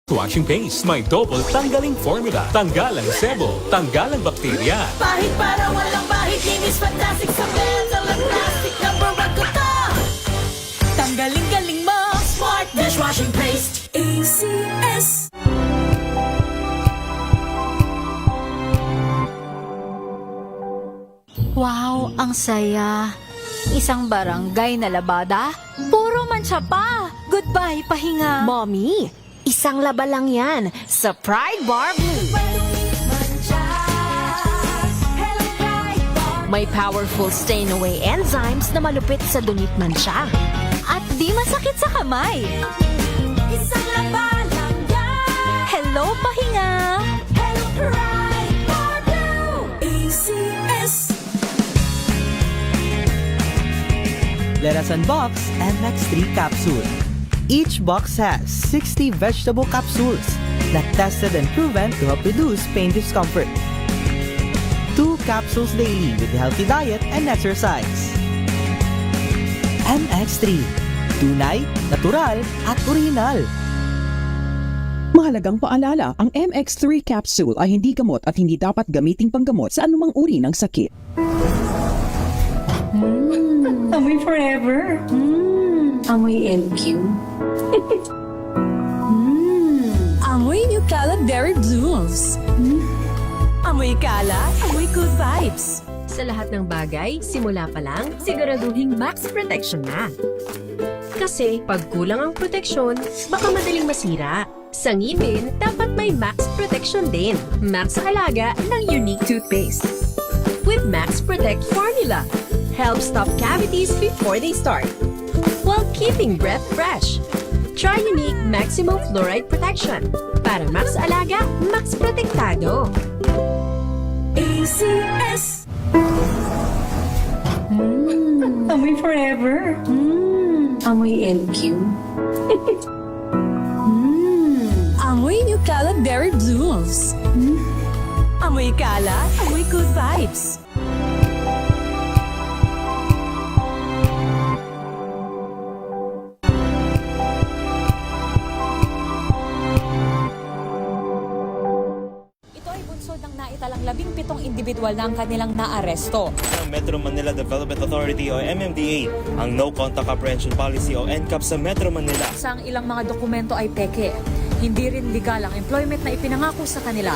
Washing paste, may double tanggaling formula. Tanggal ang sebo, tanggal ang bakterya. Pahit para walang bahid, linis fantastic sa beds. Alam plastic, number one ko to. Tanggaling-galing mo, Smart Dishwashing Paste. ACS. Wow, ang saya. Isang barangay na labada, puro mancha pa. Goodbye, pahinga. Mommy, isang laba lang yan sa Pride Bar Blue. May powerful stain-away enzymes na malupit sa dunit mancha. At di masakit sa kamay. Isang laba lang yan. Hello, pahinga. Hello, Pride Bar Blue. ACS. Let us unbox MX3 capsule. Each box has 60 vegetable capsules that tested and proven to help reduce pain discomfort. 2 capsules daily with healthy diet and exercise. MX3. Tunay, natural, at original. Mahalagang paalala, ang MX3 capsule ay hindi gamot at hindi dapat gamiting panggamot sa anumang uri ng sakit. Amoy forever. Amoy LQ. Amoy New Cala Berry Blues. Amoy Cala, amoy good vibes. Sa lahat ng bagay, simula pa lang, siguraduhing max protection na. Kasi pag kulang ang proteksyon, baka madaling masira. Sa ngipin, dapat may max protection din. Max sa alaga ng unique toothpaste. With Max Protect Formula, help stop cavities before they start, while keeping breath fresh. Try unique maximum fluoride protection para max alaga, max protektado. ACS. Amoy forever. Amoy LQ. Amoy New Cala Berry Blues. Amoy Cala, amoy good vibes. Ito ay bunsod ng naitalang 17 individual na ang kanilang naaresto. Ng Metro Manila Development Authority o MMDA ang No Contact Apprehension Policy o NCAP sa Metro Manila. Sa ang ilang mga dokumento ay peke. Hindi rin legal ang employment na ipinangako sa kanila.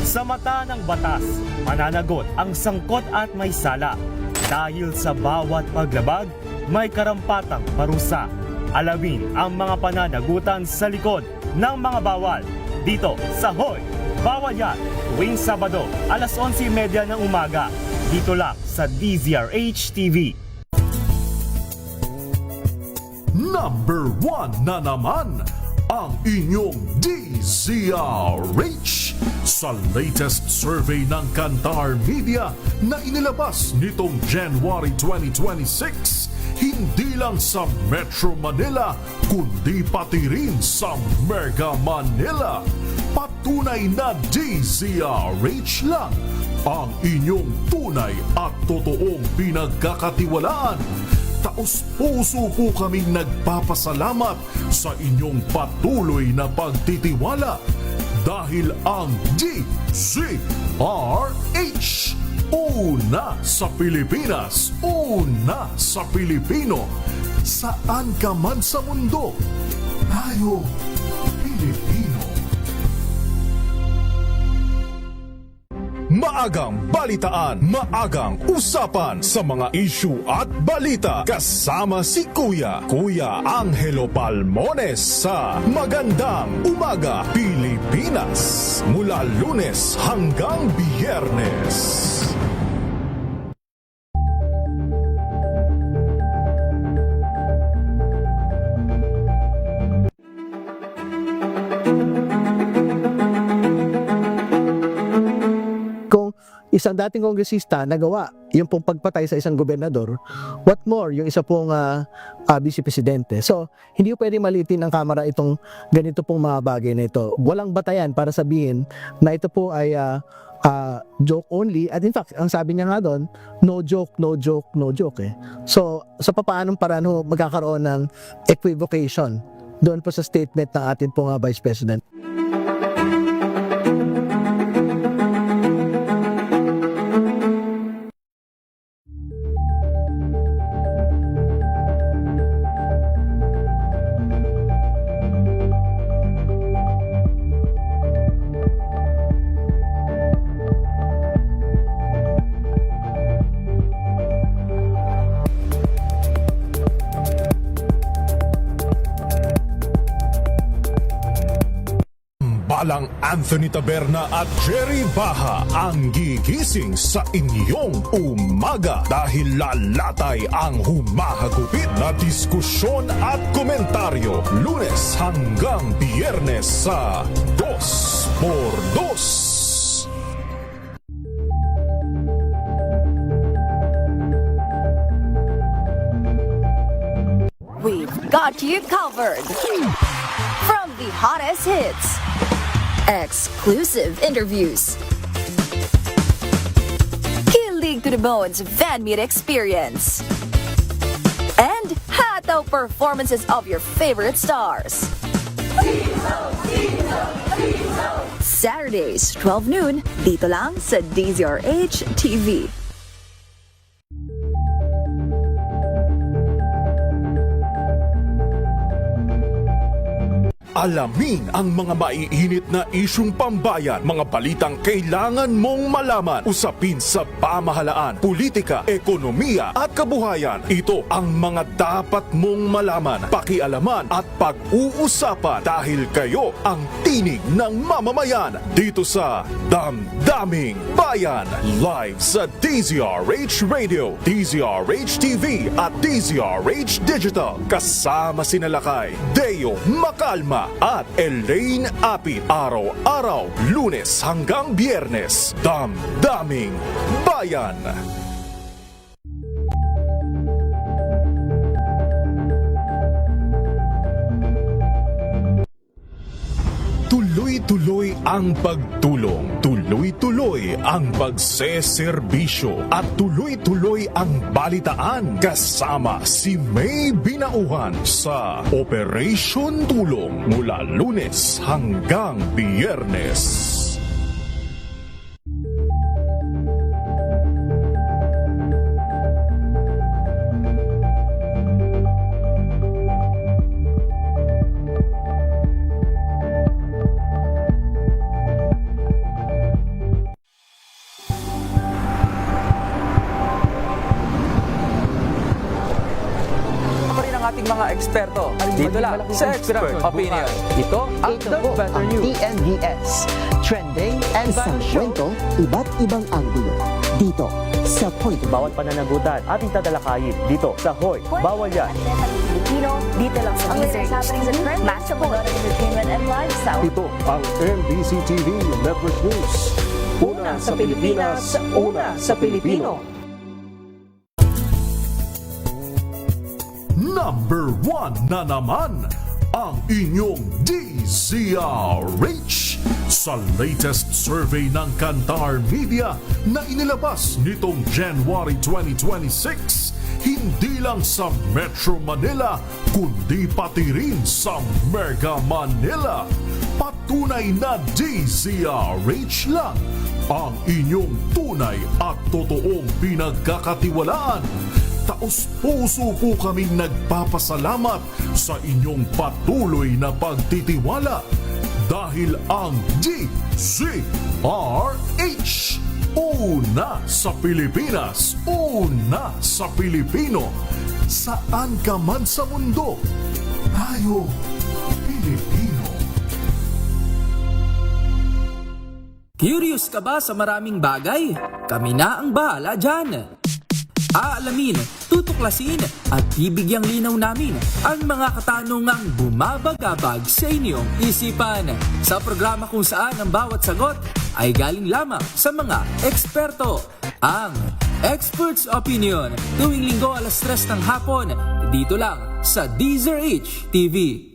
Sa mata ng batas, mananagot ang sangkot at may sala. Dahil sa bawat paglabag, may karampatang parusa. Alamin ang mga pananagutan sa likod ng mga bawal. Dito sa Hoy! Bawal Yan! Tuwing Sabado, alas 11:30 ng umaga. Dito lang sa DZRH TV. Number 1 na naman ang inyong DZRH sa latest survey ng Kantar Media na inilabas nitong January 2026. Hindi lang sa Metro Manila, kundi pati rin sa Mega Manila. Patunay na DZRH lang ang inyong tunay at totoong pinagkakatiwalaan. Taos-puso po kaming nagpapasalamat sa inyong patuloy na pagtitiwala dahil ang DZRH una sa Pilipinas, una sa Pilipino. Saan ka man sa mundo, tayo Pilipino. Maagang balitaan, maagang usapan sa mga issue at balita kasama si Kuya Angelo Palmones sa Magandang Umaga Pilipinas mula Lunes hanggang Biyernes. Isang dating kongresista nagawa yung pong pagpatay sa isang gobernador, what more yung isa pong vice-presidente. So, hindi po pwede maliitin ng Kamara itong ganito pong mga bagay na ito. Walang batayan para sabihin na ito po ay joke only. At in fact, ang sabi niya nga doon, no joke, no joke, no joke. So, sa papaanong paraan magkakaroon ng equivocation doon po sa statement ng atin pong Vice President. Balang Anthony Taberna at Jerry Baha ang gigising sa inyong umaga dahil lalatay ang humahagupit na diskusyon at komentaryo Lunes hanggang Biyernes sa 2x2. We've got you covered. From the hottest hits, exclusive interviews, kilig to the bones fan meet experience, and hataw performances of your favorite stars. Saturdays, 12 noon, dito lang sa DZRH TV. Alamin ang mga maiinit na isyung pambayan, mga balitang kailangan mong malaman, usapin sa pamahalaan, politika, ekonomiya at kabuhayan. Ito ang mga dapat mong malaman, pakialaman at pag-uusapan dahil kayo ang tinig ng mamamayan dito sa Damdaming Bayan. Live sa DZRH Radio, DZRH TV at DZRH Digital. Kasama sina Lakay, Deo Macalma at Elaine Apit. Araw-araw, Lunes hanggang Biyernes. Damdaming Bayan. Tuloy-tuloy ang pagtulong, tuloy-tuloy ang pagseserbisyo at tuloy-tuloy ang balitaan kasama si May Binauhan sa Operation Tulong mula Lunes hanggang Biyernes. ating mga eksperto. Dito lang sa Expert Opinion. Ito ang The Better News. TNVS. Trending and isang kwento, iba't ibang anggulo. Dito sa Point. Bawat pananagutan ating tatalakayin dito sa Hoy. Bawal yan. Filipino, dito lang sa DZRH TV, match of entertainment and lifestyle. Ito ang NBC TV Network News. Una sa Pilipinas, una sa Pilipino. Number 1 na naman ang inyong DZRH sa latest survey ng Kantar Media na inilabas nitong January 2026. Hindi lang sa Metro Manila, kundi pati rin sa Mega Manila. Patunay na DZRH lang ang inyong tunay at totoong pinagkakatiwalaan. Taos-puso po kaming nagpapasalamat sa inyong patuloy na pagtitiwala dahil ang DZRH, una sa Pilipinas, una sa Pilipino. Saan ka man sa mundo, tayo Pilipino. Curious ka ba sa maraming bagay? Kami na ang bahala dyan. Aalamin, tutuklasin at bibigyang linaw namin ang mga katanungang bumabagabag sa inyong isipan. Sa programa kung saan ang bawat sagot ay galing lamang sa mga eksperto. Ang Expert's Opinion, tuwing linggo 3:00 ng hapon, dito lang sa DZRH TV.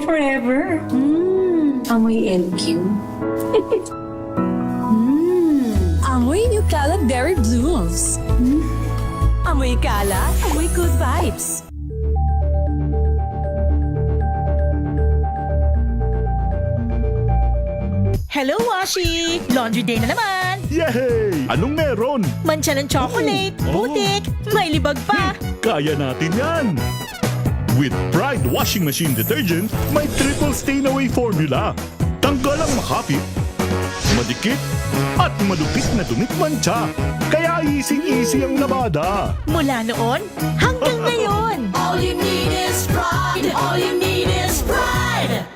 forever. Amoy LQ. Amoy New Kalat Berry Blues. Amoy kalat, amoy good vibes. Hello, Washi! Laundry day na naman! Yay! Anong meron? Mancha ng chocolate, putik, may libag pa! Kaya natin yan! With Pride Washing Machine Detergent, may triple stain-away formula. Tanggalang makapit, madikit, at malupit na dumit mancha. Kaya easy-easy ang labada. Mula noon hanggang ngayon! All you need is pride! All you need is pride!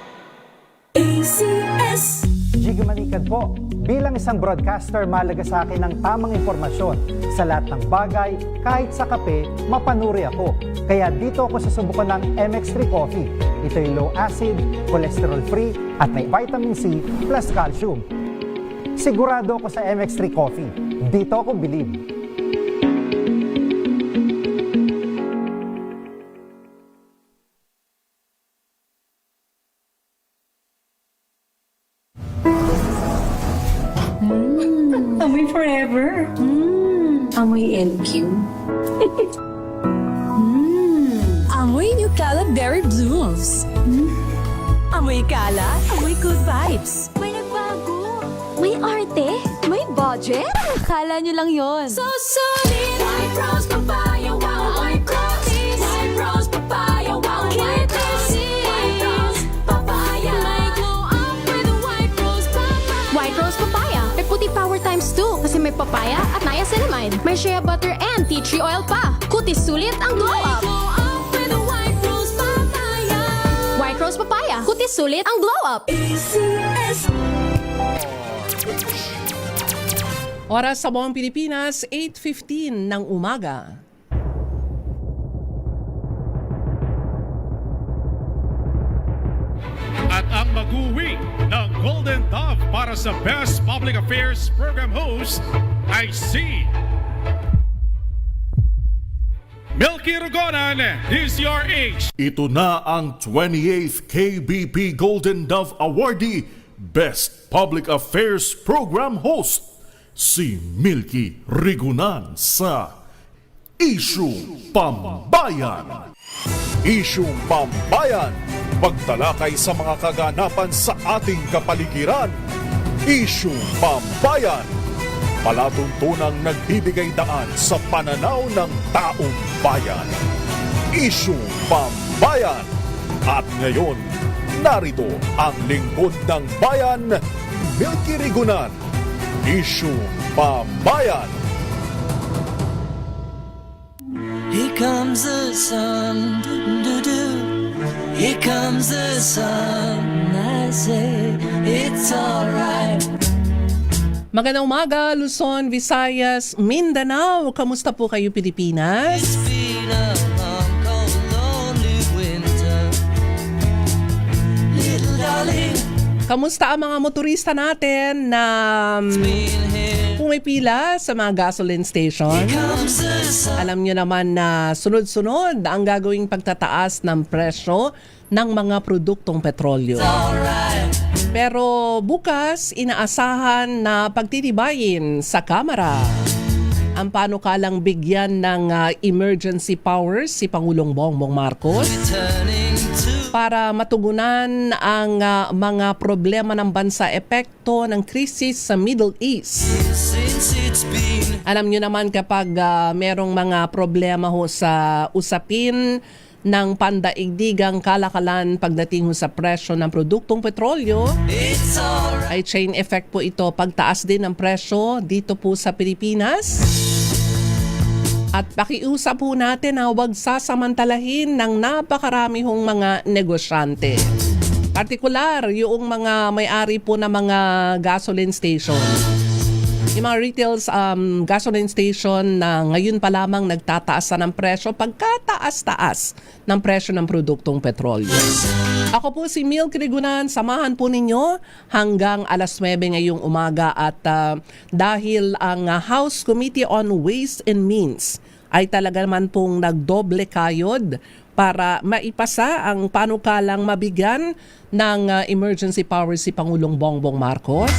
ACS! Jiggy Manikad po. Bilang isang broadcaster, mahalaga sa akin ang tamang impormasyon sa lahat ng bagay, kahit sa kape, mapanuri ako. Kaya dito ako susubukan ng MX3 Coffee. Ito'y low acid, cholesterol free, at may vitamin C plus calcium. Sigurado ako sa MX3 Coffee. Dito ako bilib. Amoy forever. Amoy LQ. Amoy New Kalat Berry Blues. Amoy kalat, amoy good vibes. May nagbago. May arte. May budget. Akala nyo lang yon. So solid. White rose papaya, wow, white rose. White rose papaya, wow, white rose. White rose papaya. May glow up with a white rose papaya. White rose papaya. May puti power times 2 kasi may papaya at niacinamide. May shea butter and tea tree oil pa. Kutis sulit ang glow up. Glow up with a white rose papaya. White rose papaya. Kutis sulit ang glow up. ACS. Oras sa buong Pilipinas, 8:15 ng umaga. At ang mag-uwi ng Golden Dove para sa Best Public Affairs Program Host ay si Milky Rugonan, DZRH. Ito na ang 28th KBP Golden Dove Awardee, Best Public Affairs Program Host, si Milky Rigunan sa Isyung Pambayan. Isyung Pambayan, pagtalakay sa mga kaganapan sa ating kapaligiran. Isyung Pambayan, palatuntunang nagbibigay daan sa pananaw ng taong bayan. Isyung Pambayan. At ngayon, narito ang lingkod ng bayan, Milky Rigunan. Isyung Pambayan. Here comes the sun, doo-doo-doo. Here comes the sun, I say it's alright. Magandang umaga, Luzon, Visayas, Mindanao. Kamusta po kayo, Pilipinas? It's been a long, cold, lonely winter. Little darling, Kamusta ang mga motorista natin na pumipila sa mga gasoline station? Alam nyo naman na sunod-sunod ang gagawing pagtataas ng presyo ng mga produktong petrolyo. Pero bukas, inaasahan na pagtitibayin sa Kamara ang panukalang bigyan ng emergency powers si Pangulong Bongbong Marcos para matugunan ang mga problema ng bansa epekto ng krisis sa Middle East. Alam nyo naman kapag merong mga problema ho sa usapin ng pandaigdigang kalakalan pagdating ho sa presyo ng produktong petrolyo, ay chain effect po ito. Pagtaas din ng presyo dito po sa Pilipinas. At pakiusap po natin na huwag sasamantalahin ng napakarami hong mga negosyante. Partikular, yung mga may-ari po ng mga gasoline station. Yung mga retail gasoline station na ngayon pa lamang nagtataas ng presyo, pagkataas-taas ng presyo ng produktong petrolyo. Ako po si Milky Rigunan, samahan po ninyo hanggang alas 9 ngayong umaga at dahil ang House Committee on Ways and Means ay talaga man pong nagdoble kayod para maipasa ang panukalang mabigyan ng emergency powers si Pangulong Bongbong Marcos.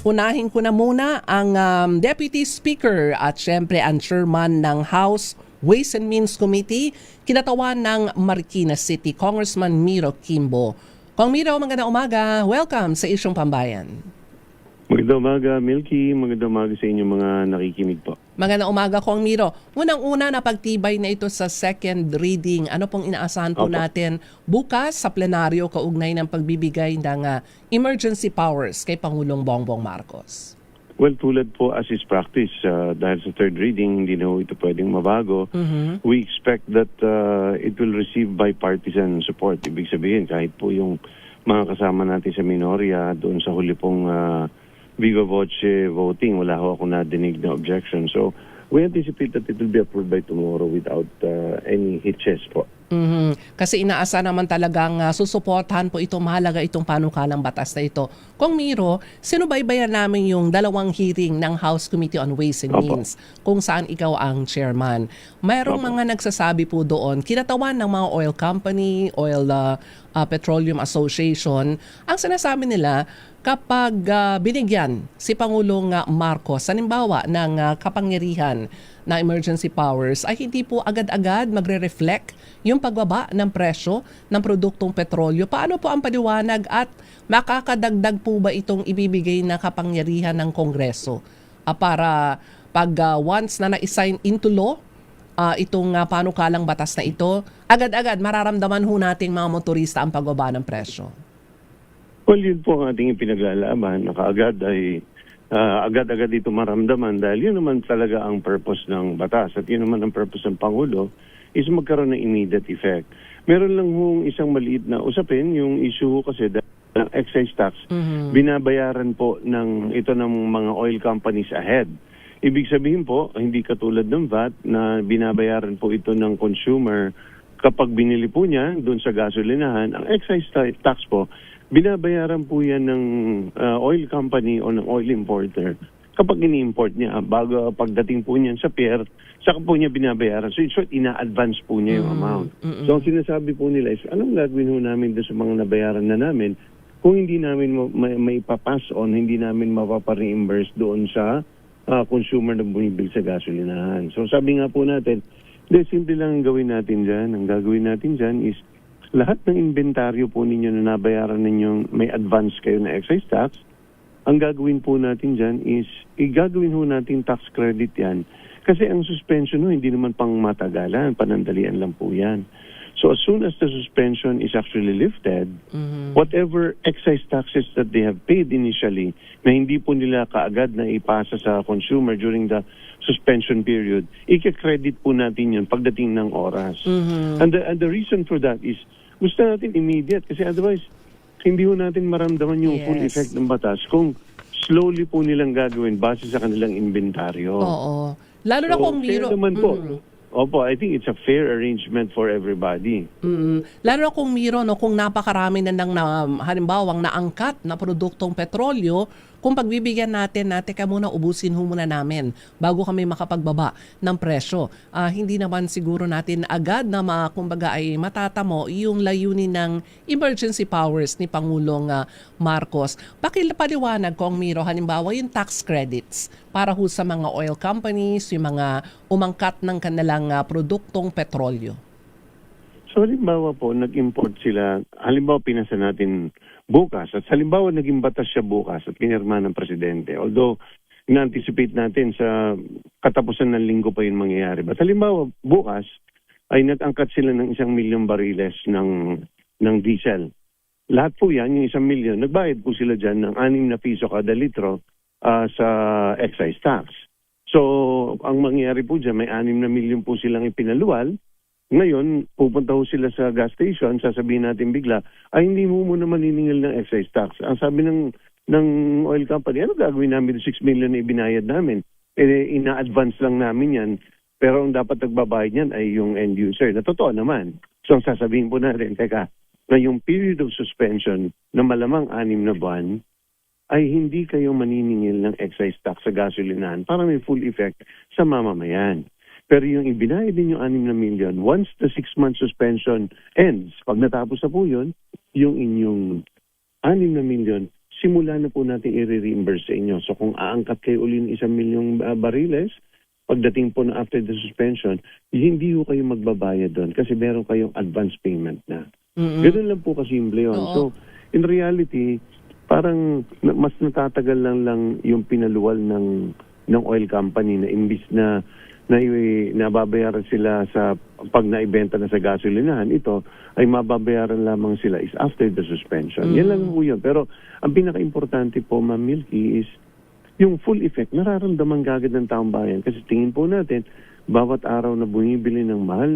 Unahin ko na muna ang Deputy Speaker at syempre ang Chairman ng House Ways and Means Committee, kinatawan ng Marikina City, Congressman Miro Kimbo. Kong Miro, magandang umaga. Welcome sa Isyong Pambayan. Magandang umaga, Milky. Magandang umaga sa inyo mga nakikinig po. Magandang umaga, Kong Miro. Unang-una na pagtibay na ito sa second reading. Ano pong inaasahan po natin bukas sa plenaryo kaugnay ng pagbibigay ng emergency powers kay Pangulong Bongbong Marcos? Well, tulad po as is practice, dahil sa third reading, hindi na ito pwedeng mabago. We expect that it will receive bipartisan support. Ibig sabihin, kahit po yung mga kasama natin sa minorya doon sa huli pong viva voce voting, wala ho ako nadinig na objection. So, we anticipate that it will be approved by tomorrow without any hitches po. Kasi inaasa naman talagang susuportahan po ito, mahalaga itong panukalang batas na ito. Kung Miro, sinubaybayan namin yung dalawang hearing ng House Committee on Ways and Means kung saan ikaw ang chairman. Mayroong mga nagsasabi po doon, kinatawan ng mga oil company, Petroleum Association, ang sinasabi nila, kapag binigyan si Pangulong Marcos, halimbawa ng kapangyarihan na emergency powers, ay hindi po agad-agad magre-reflect yung pagbaba ng presyo ng produktong petrolyo. Paano po ang paliwanag at makakadagdag po ba itong ibibigay na kapangyarihan ng Kongreso para pag once na na-assign into law itong panukalang batas na ito, agad-agad mararamdaman ho nating mga motorista ang pagbaba ng presyo? Well, yun po ang ating ipinaglalaban. Nakaagad ay agad-agad ito maramdaman dahil yun naman talaga ang purpose ng batas at yun naman ang purpose ng Pangulo is magkaroon ng immediate effect. Meron lang hong isang maliit na usapin, yung issue kasi ng excise tax, binabayaran po ng mga oil companies ahead. Ibig sabihin po, hindi katulad ng VAT na binabayaran po ito ng consumer kapag binili po niya doon sa gasolinahan. Ang excise tax po, binabayaran po yan ng oil company o ng oil importer kapag ini-import niya. Bago pagdating po niyan sa pier, saka po niya binabayaran. So in short, ina-advance po niya yung amount. So ang sinasabi po nila is, anong gagawin ho namin doon sa mga nabayaran na namin kung hindi namin may papass on, hindi namin mapapa-reimburse doon sa consumer na bumibili sa gasolinahan. So sabi nga po natin, simple lang ang gawin natin dyan. Ang gagawin natin dyan is lahat ng inventaryo po ninyo na nabayaran ninyong may advance kayo na excise tax, ang gagawin po natin dyan is, igagawin ho natin tax credit yan. Kasi ang suspension hindi naman pang matagalan, panandalian lang po yan. So as soon as the suspension is actually lifted, whatever excise taxes that they have paid initially, na hindi po nila kaagad na ipasa sa consumer during the suspension period, i-credit po natin yun pagdating ng oras. And the reason for that is, gusto natin immediate kasi otherwise, hindi po natin maramdaman yung full effect ng batas kung slowly po nilang gagawin base sa kanilang inventaryo. Oo. Lalo na kung Miro. Opo, I think it's a fair arrangement for everybody. Lalo na kung Miro, kung napakarami na halimbawang naangkat na produktong petrolyo, kung pagbibigyan natin, teka muna, ubusin ho muna namin bago kami makapagbaba ng presyo. Hindi naman siguro natin agad na kumbaga ay matatamo yung layunin ng emergency powers ni Pangulong Marcos. Pakipaliwanag ko, Miro, halimbawa yung tax credits para ho sa mga oil companies, yung mga umangkat ng kanilang produktong petrolyo. So halimbawa po, nag-import sila, halimbawa pinasa natin bukas, at halimbawa naging batas siya bukas at kinirma ng presidente. Although, na-anticipate natin sa katapusan ng linggo pa yung mangyayari. But halimbawa, bukas ay nag-angkat sila ng 1 million bariles ng diesel. Lahat po yan, yung 1 million, nagbayad po sila dyan ng 6 na piso kada litro sa excise tax. So, ang mangyayari po dyan, may 6 na million po silang ipinaluwal. Ngayon, pupunta ho sila sa gas station, sasabihin natin bigla, ay hindi mo muna maniningil ng excise tax. Ang sabi ng oil company, ano gagawin namin 6 million na ibinayad namin? Ina-advance lang namin yan, pero ang dapat nagbabayad yan ay yung end user. Na totoo naman. So ang sasabihin po natin, teka, na yung period of suspension na malamang 6 na buwan, ay hindi kayo maniningil ng excise tax sa gasolinahan para may full effect sa mamamayan. Pero yung ibinayad din yung 6 na million, once the 6-month suspension ends, pag natapos na po yun, yung inyong 6 na million, simula na po natin i-reimburse sa inyo. So kung aangkat kayo uli ng 1 milyong bariles, pagdating po na after the suspension, hindi po kayo magbabayad doon kasi meron kayong advance payment na. Ganun lang po kasimple yun. Oo. So in reality, parang mas natatagal lang yung pinaluwal ng oil company na imbis na nababayaran sila sa pag naibenta na sa gasolinahan, ito ay mababayaran lamang sila is after the suspension. Yan lang po yun. Pero ang pinaka-importante po, Ma'am Milky, is yung full effect, nararamdaman kagad ng taong bayan. Kasi tingin po natin, bawat araw na bumibili ng mahal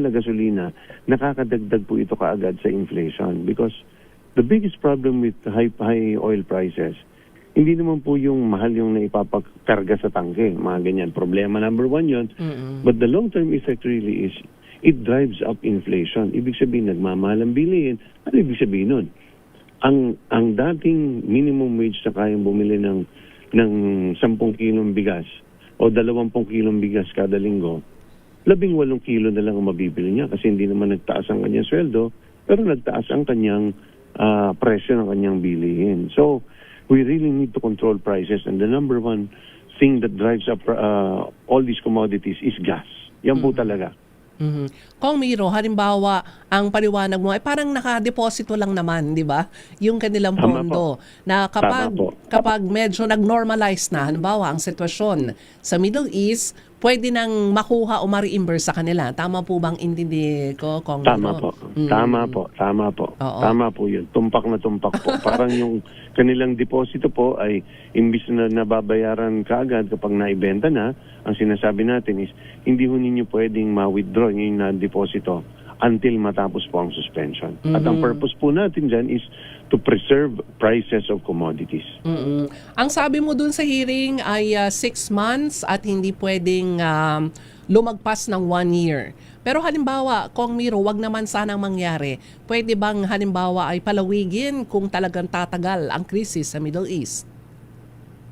na gasolina, nakakadagdag po ito kaagad sa inflation. Because the biggest problem with high oil prices, hindi naman po yung mahal yung naipapakarga sa tangke, mga ganyan. Problema number 1 yun. But the long-term effect really is, it drives up inflation. Ibig sabihin, nagmamahal ang bilihin. Ano ibig sabihin nun? Ang dating minimum wage na kayang bumili ng 10 kilong bigas o 20 kilong bigas kada linggo, 18 kilo na lang ang mabibili niya kasi hindi naman nagtaas ang kanyang sweldo, pero nagtaas ang kanyang presyo ng kanyang bilihin. So, we really need to control prices, and the number 1 thing that drives up all these commodities is gas. Yan po talaga. Kung Miro, halimbawa, ang paliwanag mo ay parang nakadeposito lang naman, di ba? Yung kanilang pondo. Na kapag medyo nag-normalize na, halimbawa, ang sitwasyon sa Middle East, pwede nang makuha o ma-reimburse sa kanila. Tama po bang intindi ko, Kong Miro? Tama po. Tama po yun. Tumpak na tumpak po. Parang yung kanilang deposito po ay imbis na nababayaran kaagad kapag naibenta na, ang sinasabi natin is, hindi ho ninyo pwedeng ma-withdraw yung deposito until matapos po ang suspension. At ang purpose po natin dyan is to preserve prices of commodities. Ang sabi mo dun sa hearing ay 6 months at hindi pwedeng lumagpas ng 1 year. Pero halimbawa, Kong Miro, wag naman sanang mangyari. Pwede bang halimbawa ay palawigin kung talagang tatagal ang krisis sa Middle East?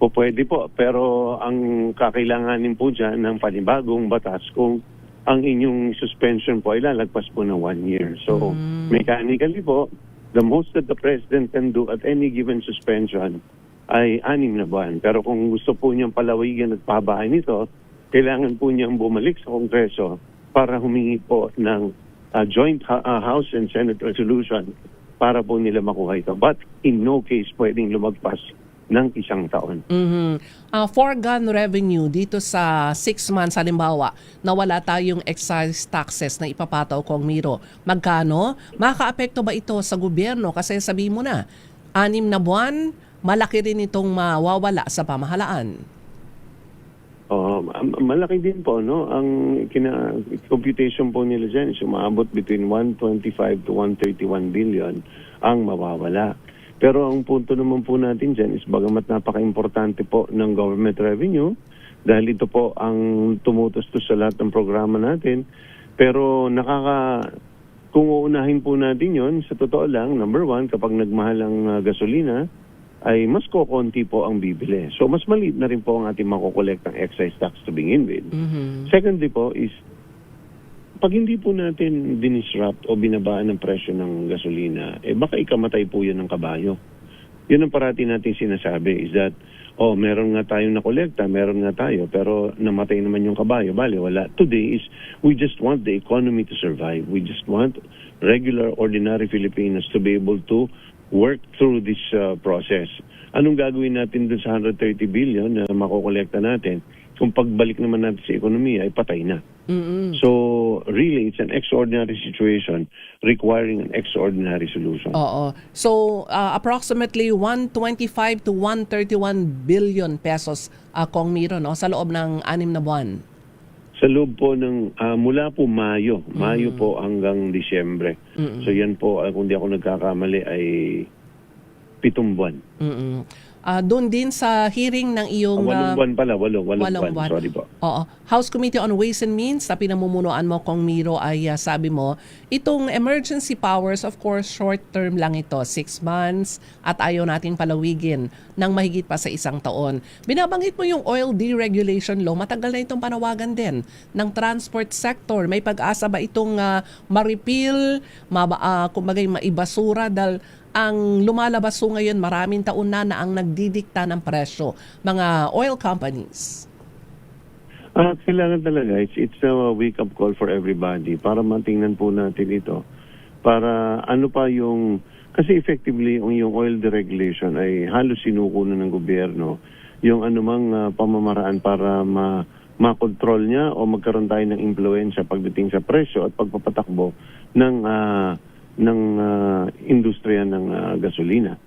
O pwede po, pero ang kakailanganin po dyan ng panibagong batas kung ang inyong suspension po ay lalagpas po ng 1 year. So, mechanically po, the most that the President can do at any given suspension ay 6 na buwan. Pero kung gusto po niyang palawigin at pabahain ito, kailangan po niyang bumalik sa Kongreso para humingi po ng joint House and Senate resolution para po nila makuha ito. But in no case pwedeng lumagpas ng 1 taon. Foregone revenue dito sa 6 months, halimbawa, na wala tayong excise taxes na ipapataw, Kong Miro. Magkano? Makaapekto ba ito sa gobyerno? Kasi sabihin mo na, 6 na buwan, malaki rin itong mawawala sa pamahalaan. Malaki din po, no? Ang computation po nila dyan is umaabot between 125 to 131 billion ang mawawala. Pero ang punto naman po natin dyan is bagamat napaka-importante po ng government revenue dahil ito po ang tumutustos sa lahat ng programa natin. Pero kung uunahin po natin yon, sa totoo lang, number 1, kapag nagmahal ang gasolina, ay mas kokonti po ang bibili. So mas maliit na rin po ang ating makukolekt ng excise tax to begin with. Secondly po is, pag hindi po natin dinisrupt o binabaan ng presyo ng gasolina, baka ikamatay po yun ng kabayo. Yun ang parati natin sinasabi is that, meron nga tayong nakolekta, meron nga tayo, pero namatay naman yung kabayo. Bale, wala. Today is, we just want the economy to survive. We just want regular, ordinary Filipinos to be able to work through this process. Anong gagawin natin dun sa 130 billion na makukolekta natin? Kung pagbalik naman natin sa ekonomiya, ay patay na. So, really, it's an extraordinary situation requiring an extraordinary solution. Oo. So, approximately 125 to 131 billion pesos, Kong Miro, no? Sa loob ng 6 na buwan. Sa loob po ng, mula po Mayo po hanggang Disyembre. So, yan po, kung di ako nagkakamali, ay 7 buwan. doon din sa hearing ng iyong... Walong buwan pala, walong walong buwan. Sorry po. Oo. House Committee on Ways and Means na pinamumunuan mo, Kong Miro, ay sabi mo, itong emergency powers, of course, short term lang ito, 6 months, at ayaw nating palawigin ng mahigit pa sa 1 taon. Binabanggit mo yung oil deregulation law, matagal na itong panawagan din ng transport sector. May pag-asa ba itong ma-repeal, kumbagay maibasura dahil ang lumalabas so ngayon maraming taon na ang nagdidikta ng presyo, mga oil companies? Kailangan talaga, it's a wake-up call for everybody para matingnan po natin ito. Para ano pa yung, kasi effectively yung oil deregulation ay halos sinuko na ng gobyerno yung anumang pamamaraan para makontrol niya o magkaroon tayo ng impluensya pagdating sa presyo at pagpapatakbo ng industriya ng gasolina.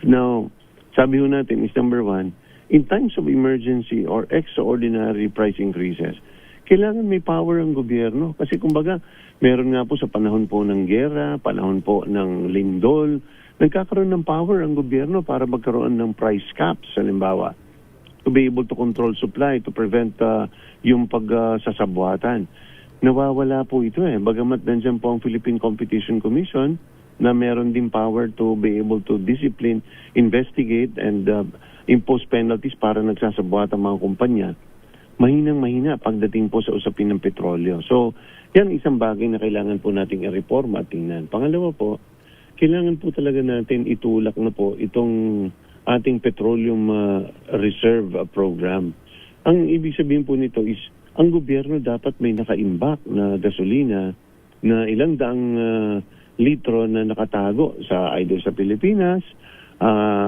Now, sabi ho natin is number 1, in times of emergency or extraordinary price increases, kailangan may power ang gobyerno. Kasi kumbaga, meron nga po sa panahon po ng gera, panahon po ng lindol, nagkakaroon ng power ang gobyerno para magkaroon ng price caps, halimbawa, to be able to control supply, to prevent yung pagsasabwatan. Nawawala po ito Bagamat nandiyan po ang Philippine Competition Commission na meron din power to be able to discipline, investigate, and impose penalties para nagsasabwat ang mga kumpanya. Mahinang-mahina pagdating po sa usapin ng petrolyo. So, yan isang bagay na kailangan po nating i-reform at tingnan. Pangalawa po, kailangan po talaga natin itulak na po itong ating petroleum reserve program. Ang ibig sabihin po nito is ang gobyerno dapat may nakaimbak na gasolina na ilang daang litro na nakatago sa either sa Pilipinas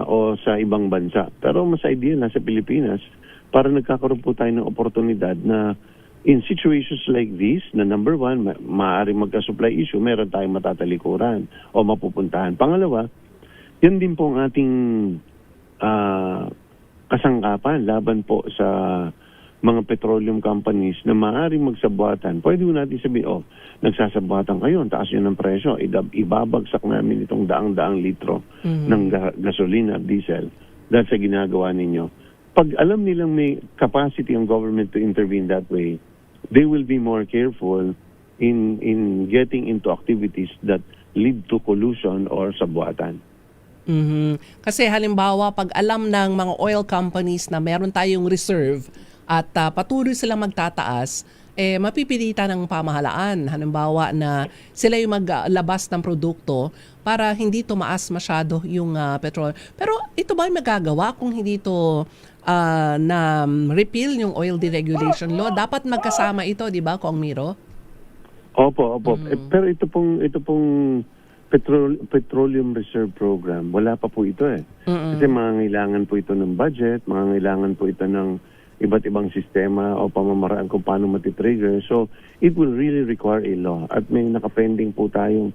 o sa ibang bansa. Pero mas ideal na sa Pilipinas para nagkakaroon po tayo ng oportunidad na in situations like this, na number 1, maaaring magka-supply issue, meron tayong matatalikuran o mapupuntahan. Pangalawa, yan din po ang ating kasangkapan laban po sa mga petroleum companies na maaaring magsabwatan. Pwede mo natin sabihin, nagsasabwatan kayo, ang taas yun ng presyo, ibabagsak namin itong daang-daang litro ng gasolina, diesel, dahil sa ginagawa ninyo. Pag alam nilang may capacity ang government to intervene that way, they will be more careful in getting into activities that lead to collusion or sabwatan. Kasi halimbawa, pag alam ng mga oil companies na meron tayong reserve, at patuloy silang magtataas, mapipilitan ng pamahalaan. Halimbawa na sila yung maglabas ng produkto para hindi tumaas masyado yung petrol. Pero ito ba yung magagawa kung hindi ito na repeal yung oil deregulation law? Dapat magkasama ito, di ba, Kong Miro? Opo. Pero ito pong Petroleum Reserve Program, wala pa po ito Kasi mangangailangan po ito ng budget, mangangailangan po ito ng iba't ibang sistema o pamamaraan kung paano matitrigger. So, it will really require a law. At may nakapending po tayong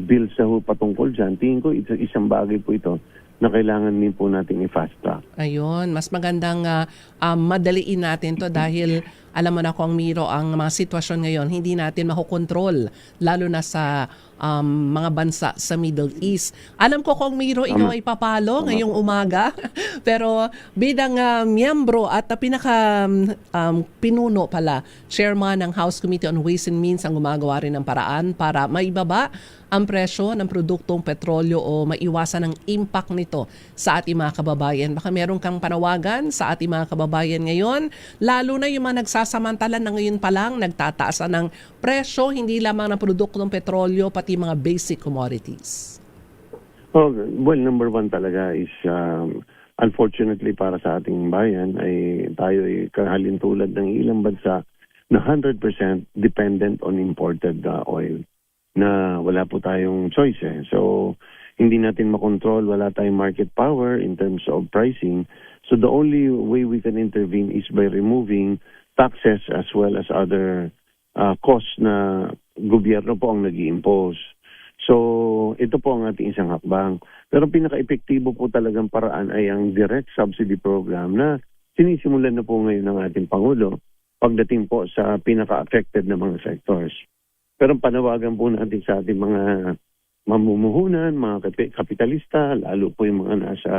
bills na patungkol dyan. Tingin ko, isang bagay po ito na kailangan din po nating i-fast track. Ayun, mas magandang madaliin natin to dahil alam mo na, Kong Miro, ang mga sitwasyon ngayon, hindi natin makokontrol, lalo na sa mga bansa sa Middle East. Alam ko, Kong Miro, ikaw ay papalo ngayong umaga, pero bilang miyembro at pinuno pala, chairman ng House Committee on Ways and Means, ang gumagawa rin ng paraan para maibaba ang presyo ng produktong petrolyo o maiwasan ang impact nito sa ating mga kababayan. Baka meron kang panawagan sa ating mga kababayan ngayon, lalo na yung mga nagsasamantalan na ngayon pa lang, nagtataasan ng presyo, hindi lamang ng produktong petrolyo, pati mga basic commodities. Well, number 1 talaga is, unfortunately para sa ating bayan, ay tayo ay kahalintulad ng ilang bansa na 100% dependent on imported oil, na wala po tayong choice So, hindi natin makontrol, wala tayong market power in terms of pricing. So, the only way we can intervene is by removing taxes as well as other costs na gobyerno po ang nag-i-impose. So, ito po ang ating isang hakbang. Pero pinaka-epektibo po talagang paraan ay ang direct subsidy program na sinisimulan na po ngayon ng ating Pangulo pagdating po sa pinaka-affected na mga sectors. Pero panawagan po natin sa ating mga mamumuhunan, mga kapitalista, lalo po yung mga nasa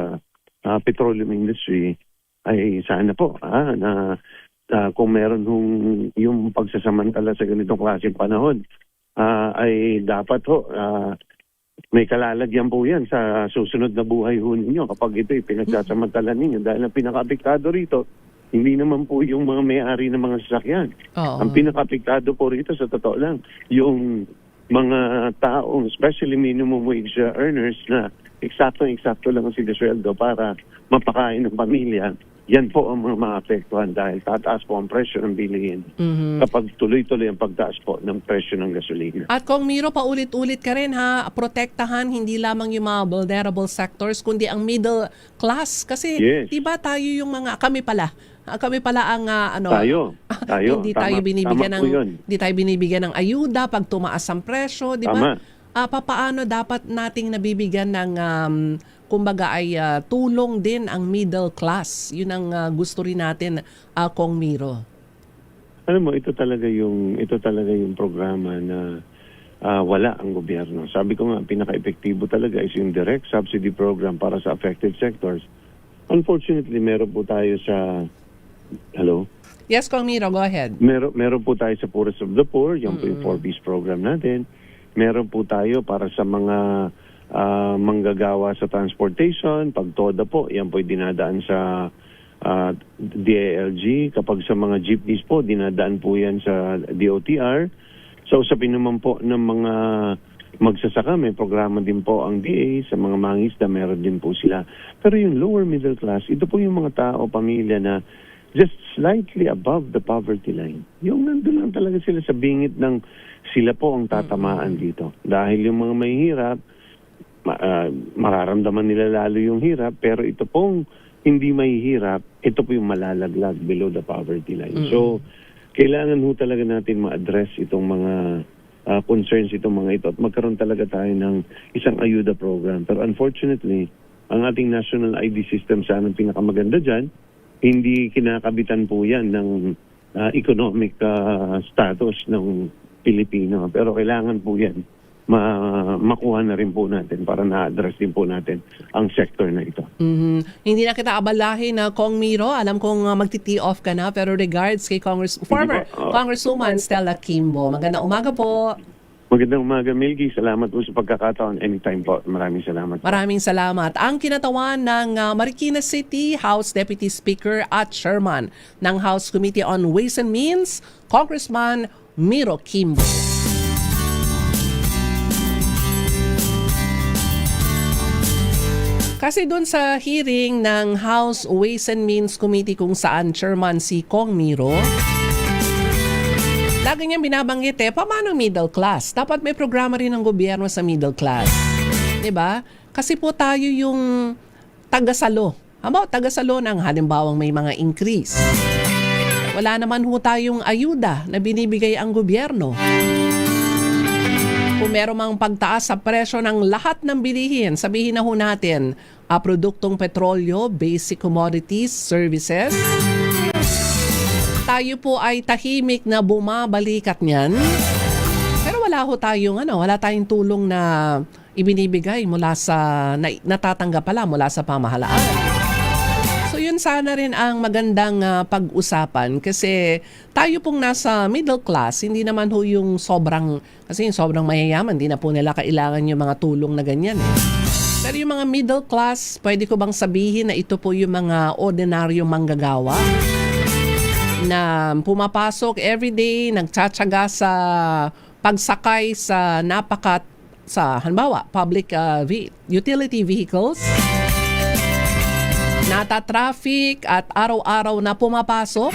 petroleum industry, ay sana po na kung meron yung pagsasamantala sa ganitong klaseng panahon, ay dapat may kalalagyan po yan sa susunod na buhay ho ninyo kapag ito'y pinagsasamantala ninyo. Dahil ang pinaka-apektado rito, hindi naman po yung mga may-ari ng mga sasakyan. Ang pinaka-apektado po rito, sa totoo lang, yung mga taong, especially minimum wage earners na eksakto lang ang sinusweldo para mapakain ng pamilya. Yan po ang mga maapektuhan dahil tataas po ang presyo ng bilihin kapag tuloy-tuloy ang pagtaas po ng presyo ng gasolina. At Kong Miro, paulit-ulit ka rin protektahan hindi lamang yung mga vulnerable sectors kundi ang middle class kasi di ba tayo yung kami pala ang tayo hindi tayo binibigyan ng ayuda pag tumaas ang presyo, di ba? Papaano dapat nating nabibigyan ng kumbaga ay tulong din ang middle class? Yun ang gusto rin natin, Kong Miro. Alam mo, ito talaga yung programa na wala ang gobyerno. Sabi ko nga, pinaka-epektibo talaga is yung direct subsidy program para sa affected sectors. Unfortunately, meron po tayo sa... Hello? Yes, Kong Miro, go ahead. Meron po tayo sa Poorest of the Poor, yung po yung 4Bs program natin. Meron po tayo para sa mga manggagawa sa transportation, pag TODA po, yan po dinadaan sa DILG. Kapag sa mga jeepneys po, dinadaan po yan sa DOTR. So usapin naman po ng mga magsasaka, may programa din po ang DA. Sa mga mangisda, meron din po sila. Pero yung lower middle class, ito po yung mga tao, pamilya na just slightly above the poverty line. Yung nandun lang talaga sila sa bingit ng sila po ang tatamaan dito. Dahil yung mga may hirap, mararamdaman nila lalo yung hirap, pero ito pong hindi may hirap, ito po yung malalaglag below the poverty line. So, kailangan ho talaga natin ma-address itong mga concerns, itong mga ito, at magkaroon talaga tayo ng isang ayuda program. Pero unfortunately, ang ating national ID system sana ang pinakamaganda dyan, hindi kinakabitan po yan ng economic status ng Pilipino. Pero kailangan po yan makuha na rin po natin para na-address din po natin ang sector na ito. Hindi na kita abalahin na Kong Miro. Alam kong magti-tee off ka na, pero regards kay former Congresswoman Stella Kimbo. Magandang umaga po. Magandang umaga, Milky. Salamat po sa pagkakataon. Anytime po. Maraming salamat po. Maraming salamat. Ang kinatawan ng Marikina City House Deputy Speaker at Chairman ng House Committee on Ways and Means, Congressman Miro Kimbo. Kasi doon sa hearing ng House Ways and Means Committee kung saan chairman si Kong Miro, lagi niyang binabanggit paano middle class? Dapat may programa rin ng gobyerno sa middle class. Diba? Kasi po tayo yung tagasalo. Tagasalo ng halimbawang may mga increase. Wala naman ho tayong ayuda na binibigay ang gobyerno. Kung meron mang pagtaas sa presyo ng lahat ng bilihin, sabihin na ho natin, produktong petrolyo, basic commodities, services, tayo po ay tahimik na bumabalikat niyan. Pero wala tayong tulong na ibinibigay mula sa, natatanggap pala mula sa pamahalaan. So yun sana rin ang magandang pag-usapan kasi tayo pong nasa middle class, hindi naman ho yung sobrang mayayaman, hindi na po nila kailangan yung mga tulong na ganyan. Pero yung mga middle class, pwede ko bang sabihin na ito po yung mga ordinaryong manggagawa na pumapasok everyday, nagtsatsaga sa pagsakay sa halimbawa, public utility vehicles, nata-traffic at araw-araw na pumapasok.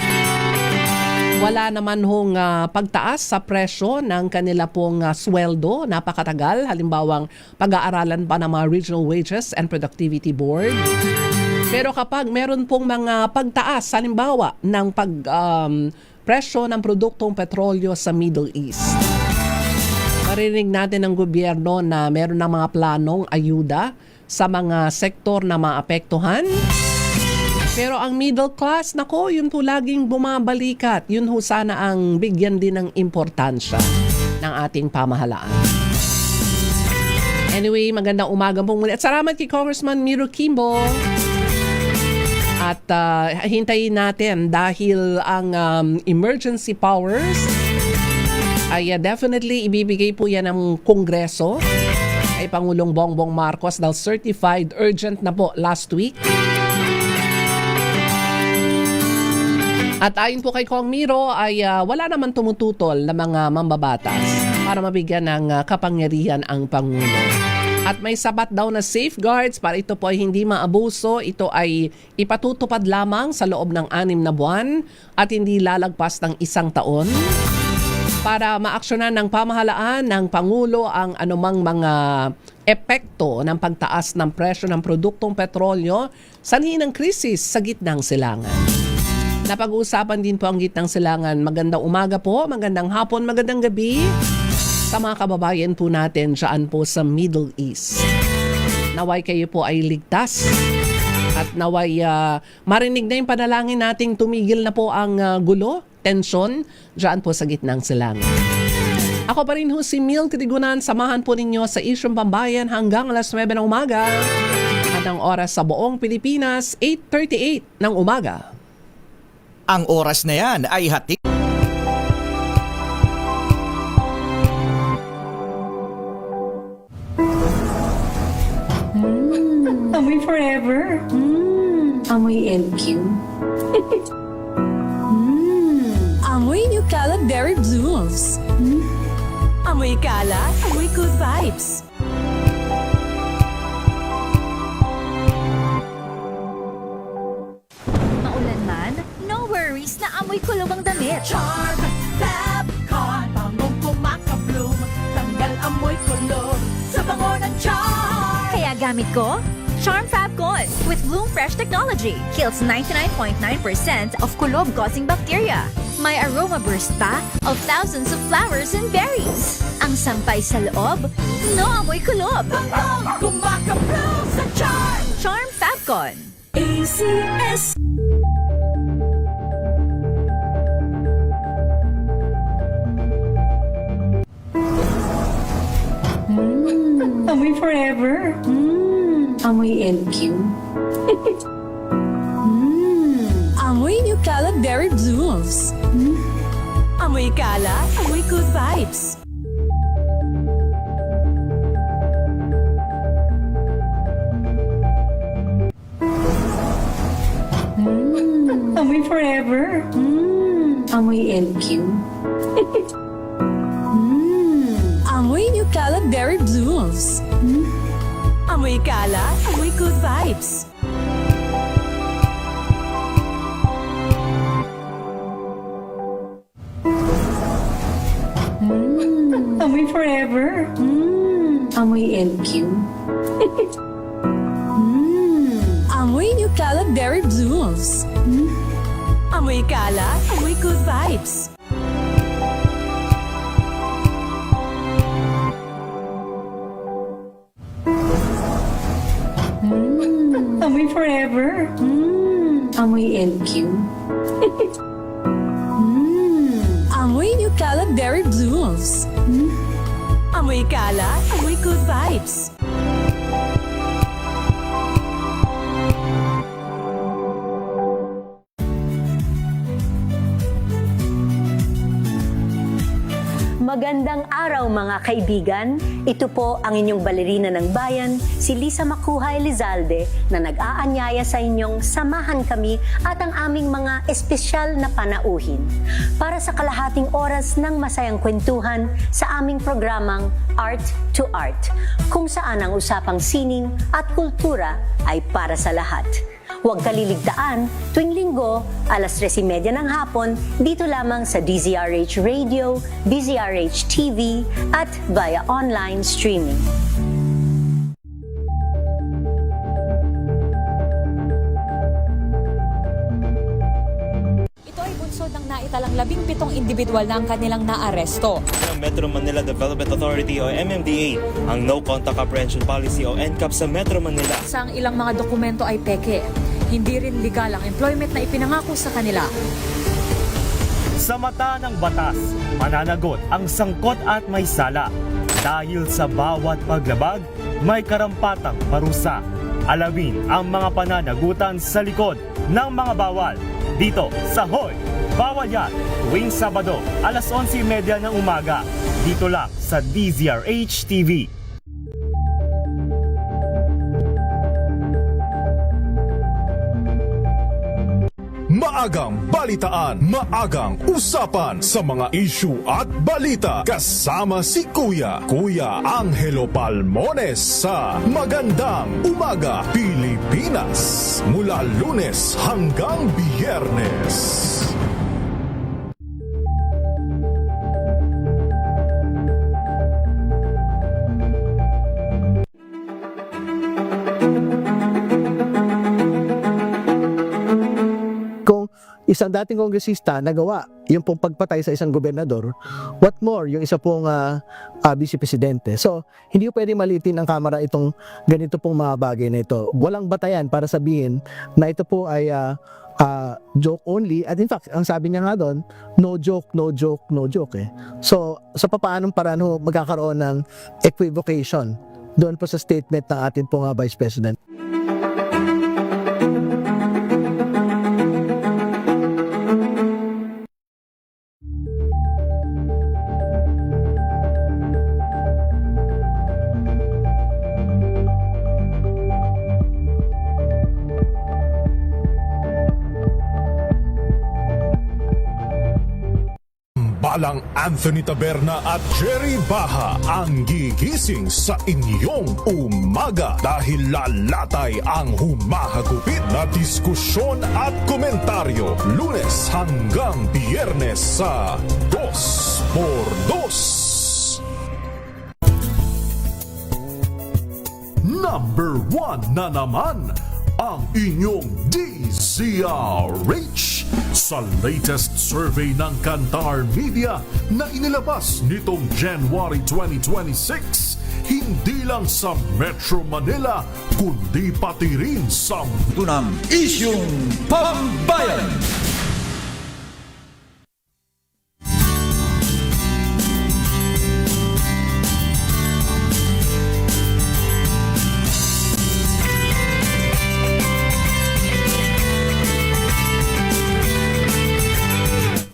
Wala naman hong pagtaas sa presyo ng kanila pong sweldo, napakatagal. Halimbawang pag-aaralan pa ng mga Regional Wages and Productivity Board. Pero kapag meron pong mga pagtaas, halimbawa ng presyo ng produktong petrolyo sa Middle East, marinig natin ng gobyerno na meron ng mga planong ayuda sa mga sektor na maapektuhan. Pero ang middle class, yun po laging bumabalikat. Yun ho sana ang bigyan din ng importansya ng ating pamahalaan. Anyway, magandang umaga po muli. At salamat kay Congressman Miro Kimbo. At hintayin natin dahil ang emergency powers ay definitely ibibigay po yan ng Kongreso ay Pangulong Bongbong Marcos dahil certified urgent na po last week. At ayon po kay Kong Miro ay wala naman tumututol na mga mambabatas para mabigyan ng kapangyarihan ang Pangulo. At may sapat daw na safeguards para ito po ay hindi maabuso. Ito ay ipatutupad lamang sa loob ng 6 na buwan at hindi lalagpas ng 1 taon para maaksyonan ng pamahalaan ng Pangulo ang anumang mga epekto ng pagtaas ng presyo ng produktong petrolyo sanhi ng krisis sa gitnang silangan. Napag-uusapan din po ang gitnang silangan. Magandang umaga po, magandang hapon, magandang gabi sa mga kababayan po natin dyan po sa Middle East. Naway kayo po ay ligtas at naway marinig na yung panalangin nating tumigil na po ang gulo, tensyon dyan po sa gitnang silangan. Ako pa rin ho si Mil Trigunan, samahan po ninyo sa Isyong Pambayan hanggang alas 9 ng umaga at ang oras sa buong Pilipinas, 8:38 ng umaga. Ang oras na yan ay hati. Amoy forever. Amoy LQ. Amoy New Caleb Dairy Blues. Amoy kalat. Amoy good vibes. Maulan man, no worries na amoy kulog ang damit. Charm Fabcon. Bangong kumaka-bloom. Tanggal amoy kulog sa bango ng charm. Kaya gamit ko, Charm Fabcon with Bloom Fresh Technology. Kills 99.9% of kulob-causing bacteria. May aroma burst pa of thousands of flowers and berries. Ang sampay sa loob, no amoy kulob. Bangong kumaka-bloom sa charm. Charm Fabcon. ACS. Amoy forever. Amoy LQ. Amoy New Caleb Dairy Blues. Amoy kalat. Amoy good vibes. Amoy forever. Amoy LQ. Amoy New Caleb Dairy Blues. Amoy kalat. Amoy good vibes. Amoy forever. Amoy LQ. Amoy New Caleb Dairy Blues. Amoy kalat. Amoy good vibes. Amoy forever. Amoy LQ. Amoy New Caleb Dairy Blues. Amoy kalat. Amoy good vibes. Magandang araw mga kaibigan. Ito po ang inyong balerina ng bayan, si Lisa Makuhay Lizalde, na nag-aanyaya sa inyong samahan kami at ang aming mga espesyal na panauhin para sa kalahating oras ng masayang kwentuhan sa aming programang Art to Art, kung saan ang usapang sining at kultura ay para sa lahat. Huwag kaliligtaan, tuwing linggo, alas 3:30 ng hapon, dito lamang sa DZRH Radio, DZRH TV, at via online streaming. Ito ay bunsod ng naitalang 17 individual na ang kanilang naaresto. Ng Metro Manila Development Authority o MMDA ang No Contact Apprehension Policy o NCAP sa Metro Manila. Sa ang ilang mga dokumento ay peke. Hindi rin legal ang employment na ipinangako sa kanila. Sa mata ng batas, mananagot ang sangkot at may sala Dahil sa bawat paglabag, may karampatang parusa. Alamin ang mga pananagutan sa likod ng mga bawal dito sa Hoy! Bawal Yan! Tuwing Sabado, alas 11:30 ng umaga. Dito lang sa DZRH TV. Maagang balitaan, maagang usapan sa mga issue at balita kasama si Kuya Angelo Palmones sa Magandang Umaga Pilipinas mula Lunes hanggang Biyernes. Isang dating kongresista nagawa yung pong pagpatay sa isang gobernador, what more yung isa pong vice presidente. So, hindi po pwedeng malitin ng Kamara itong ganito pong mga bagay na ito. Walang batayan para sabihin na ito po ay joke only. At in fact, ang sabi niya nga doon, no joke, no joke, no joke eh. So, sa papaanong paraan ho magkakaroon ng equivocation doon po sa statement ng ating pong Vice President. Balang Anthony Taberna at Jerry Baha ang gigising sa inyong umaga dahil lalatay ang humahagupit na diskusyon at komentaryo Lunes hanggang Biyernes sa 2x2. Number 1 na naman ang inyong DZRH sa latest survey ng Kantar Media na inilabas nitong January 2026, hindi lang sa Metro Manila kundi pati rin sa tunang isyung pambayan.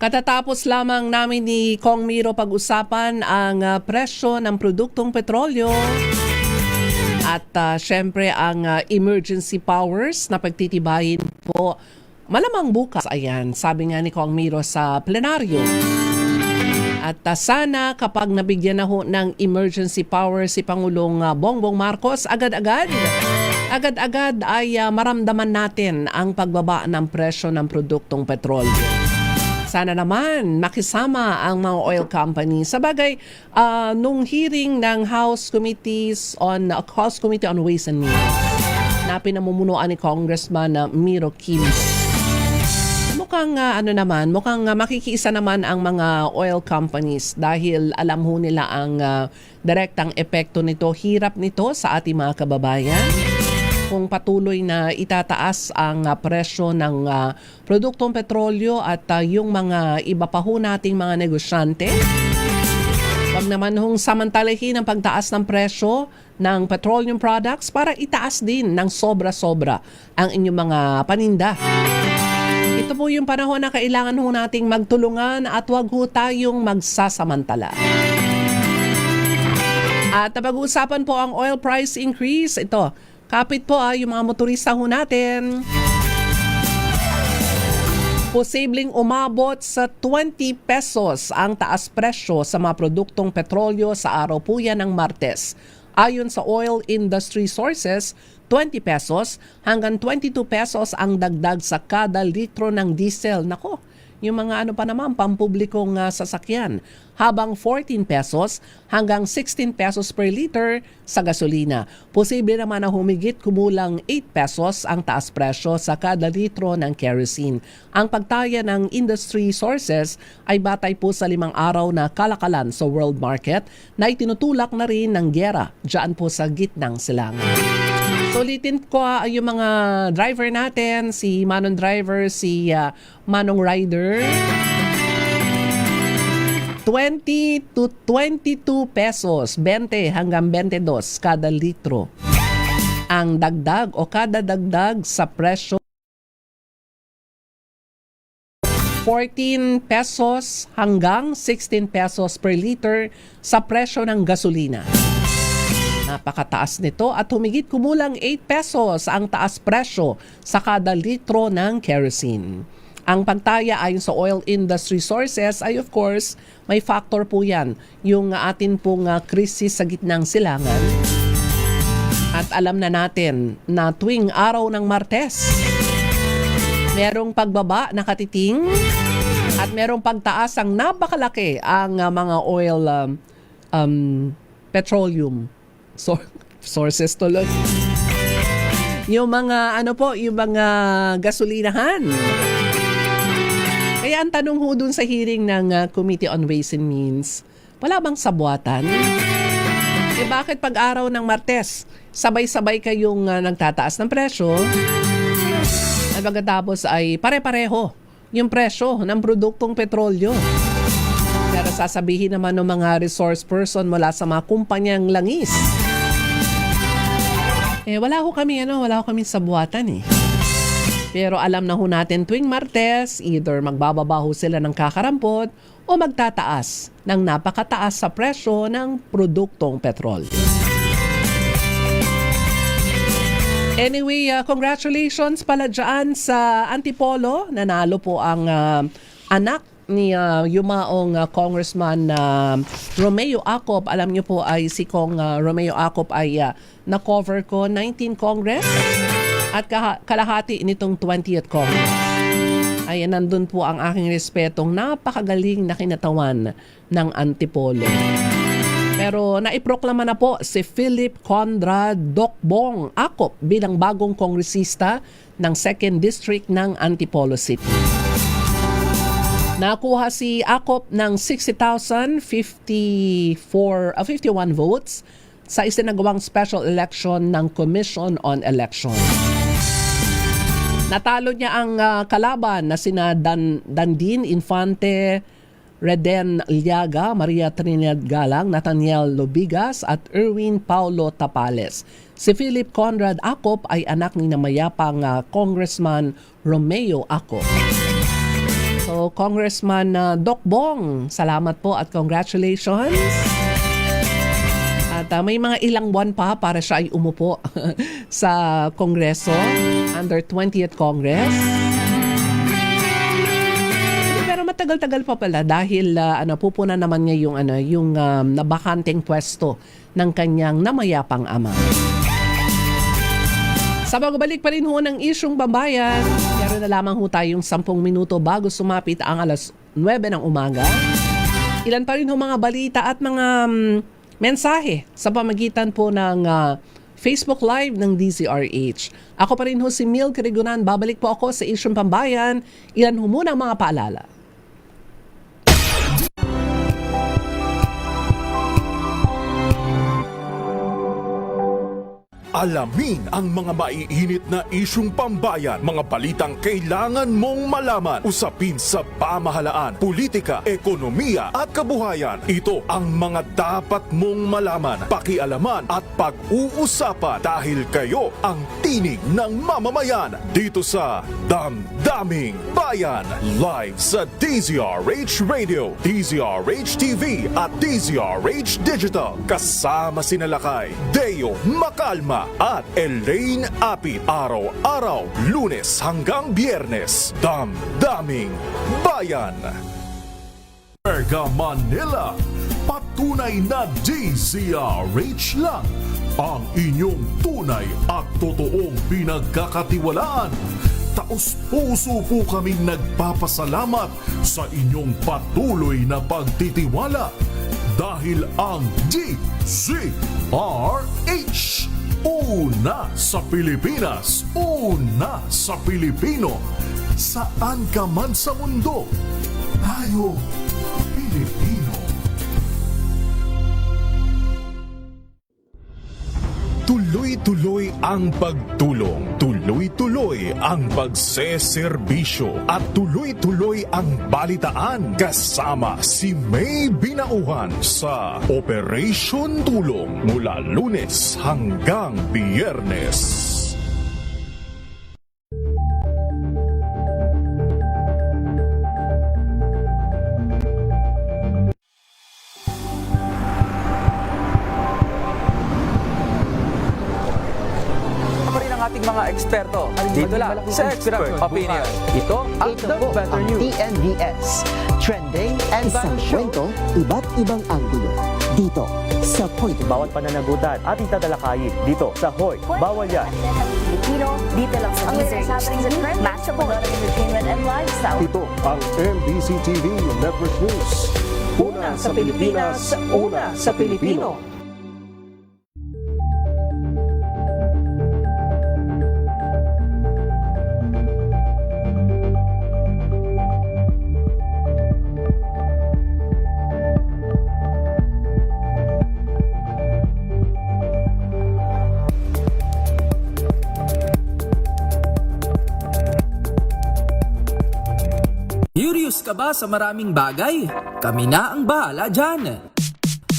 Katatapos lamang namin ni Kong Miro pag-usapan ang presyo ng produktong petrolyo at syempre ang emergency powers na pagtitibayin po malamang bukas. Ayan, sabi nga ni Kong Miro sa plenaryo. At sana kapag nabigyan na ho ng emergency powers si Pangulong Bongbong Marcos, agad-agad ay maramdaman natin ang pagbaba ng presyo ng produktong petrolyo. Sana naman makisama ang mga oil companies. Sa bagay, nung hearing ng House Committee on Ways and Means na pinamumunuan ni Congressman Miro Kim, mukhang makikiisa naman ang mga oil companies dahil alam ho nila ang direktang epekto nito, hirap nito sa ating mga kababayan. Kung patuloy na itataas ang presyo ng produktong petrolyo at yung mga iba pa ho nating mga negosyante, wag naman hong samantalahin ang pagtaas ng presyo ng petroleum products para itaas din ng sobra-sobra ang inyong mga paninda. Ito po yung panahon na kailangan ho nating magtulungan at wag ho tayong magsasamantala. At pag-uusapan po ang oil price increase, ito, kapit po yung mga motorista ho natin. Posibleng umabot sa 20 pesos ang taas presyo sa mga produktong petrolyo sa araw po yan ng Martes. Ayon sa oil industry sources, 20 pesos hanggang 22 pesos ang dagdag sa kada litro ng diesel. Nako, yung mga pampublikong sasakyan. Habang 14 pesos hanggang 16 pesos per liter sa gasolina. Posible naman na humigit kumulang 8 pesos ang taas presyo sa kada litro ng kerosene. Ang pagtaya ng industry sources ay batay po sa 5 araw na kalakalan sa world market na itinutulak na rin ng giyera dyan po sa gitnang silangan. Sulitin ko yung mga driver natin, si Manong Driver, si Manong Rider. 20 to 22 pesos, 20 hanggang 22 kada litro. Ang dagdag o kada dagdag sa presyo 14 pesos hanggang 16 pesos per liter sa presyo ng gasolina. Napakataas nito at humigit kumulang 8 pesos ang taas presyo sa kada litro ng kerosene. Ang pagtaya ayon sa oil industry sources ay of course may factor po yan, yung atin pong krisis sa gitnang silangan. At alam na natin na tuwing araw ng Martes, merong pagbaba na katiting at merong pagtaas ang napakalaki ang mga oil petroleum sources tuloy. Yung mga yung mga gasolinahan. Kaya ang tanong ho dun sa hearing ng Committee on Ways and Means, wala bang sabuatan? Bakit pag araw ng Martes, sabay-sabay kayong nagtataas ng presyo, at pagkatapos ay pare-pareho yung presyo ng produktong petrolyo. Pero sasabihin naman ng mga resource person mula sa mga kumpanyang langis, wala ho kami sabuatan . Pero alam na ho natin tuwing Martes, either magbababa ho sila ng kakarampot o magtataas ng napakataas sa presyo ng produktong petrolyo. Anyway, congratulations pala dyan sa Antipolo. Nanalo po ang anak ni yumaong Congressman Romeo Acop. Alam niyo po ay si Kong Romeo Acop ay na-cover ko 19 Congress at kalahati nitong 20th Congress. Ay nandun po ang aking respetong napakagaling na kinatawan ng Antipolo. Pero naiproklama na po si Philip Conrad Docbong Acop bilang bagong kongresista ng 2nd District ng Antipolo City. Nakuha si Acop ng 60,051 votes sa isinagawang special election ng Commission on Election. Natalo niya ang kalaban na sina Dandin Infante, Reden Liaga, Maria Trinidad Galang, Nathaniel Lobigas at Erwin Paulo Tapales. Si Philip Conrad Acop ay anak ni namayapang Congressman Romeo Acop. So, Congressman Doc Bong, salamat po at congratulations. At may mga ilang buwan pa para siya ay umupo sa Kongreso under 20th Congress. Pero matagal-tagal pa pala dahil pupunan naman niya yung nabakanteng pwesto ng kanyang namayapang ama. Sa pagbalik pa rin ho ng isyong pambayan, meron na lamang ho tayong 10 minuto bago sumapit ang alas 9 ng umaga. Ilan pa rin ho mga balita at mga mensahe sa pamagitan po ng Facebook Live ng DZRH. Ako pa rin ho si Milk Rigunan. Babalik po ako sa isyong pambayan. Ilan ho muna ang mga paalala. Alamin ang mga maiinit na isyung pambayan, mga balitang kailangan mong malaman, usapin sa pamahalaan, politika, ekonomiya at kabuhayan. Ito ang mga dapat mong malaman, pakialaman at pag-uusapan dahil kayo ang tinig ng mamamayan dito sa Damdaming Bayan. Live sa DZRH Radio, DZRH TV at DZRH Digital. Kasama sina Lakay, Deo Macalma at Elaine Apit. Araw-araw, Lunes hanggang Biyernes. Damdaming Bayan. Mega Manila, patunay na DZRH lang ang inyong tunay at totoong pinagkakatiwalaan. Taos-puso po kaming nagpapasalamat sa inyong patuloy na pagtitiwala dahil ang DZRH una sa Pilipinas, una sa Pilipino. Saan ka man sa mundo, tayo Pilipino. Tuloy Tuloy-tuloy ang pagtulong, tuloy-tuloy ang pagseserbisyo at tuloy-tuloy ang balitaan kasama si May Binauhan sa Operation Tulong mula Lunes hanggang Biyernes. Ating mga eksperto dito lang sa Expert Opinion. Ito ang The Better News. TNVS. Trending and sa kwento, iba't ibang anggulo. Dito sa Point. Bawat pananagutan ating tatalakayin dito sa Hoy, Bawal Yan. Pilipino, dito lang sa Deezer TV, matchable entertainment and lifestyle. Ito ang MBC TV Network News. Una sa Pilipinas, una sa Pilipino. Curious ka ba sa maraming bagay? Kami na ang bahala dyan.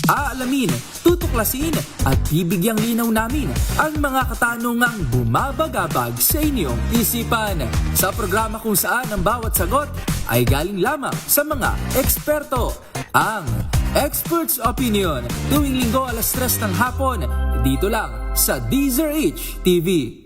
Aalamin, tutuklasin at bibigyang linaw namin ang mga katanungang bumabagabag sa inyong isipan. Sa programa kung saan ang bawat sagot ay galing lamang sa mga eksperto. Ang Expert's Opinion, tuwing linggo 3:00 ng hapon, dito lang sa Deezer TV.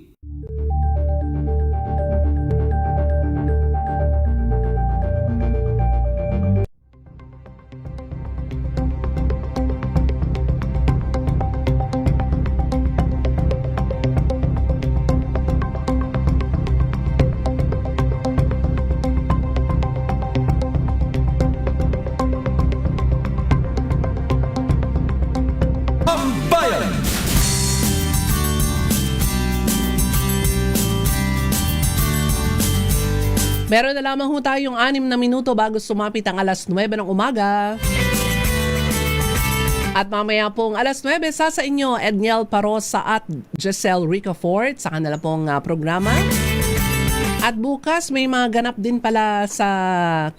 Meron na lamang ho tayong 6 na minuto bago sumapit ang 9:00 ng umaga. At mamaya pong 9:00, sa inyo Edniel Parosa at Giselle Ricafort sa kanila pong programa. At bukas may mga ganap din pala sa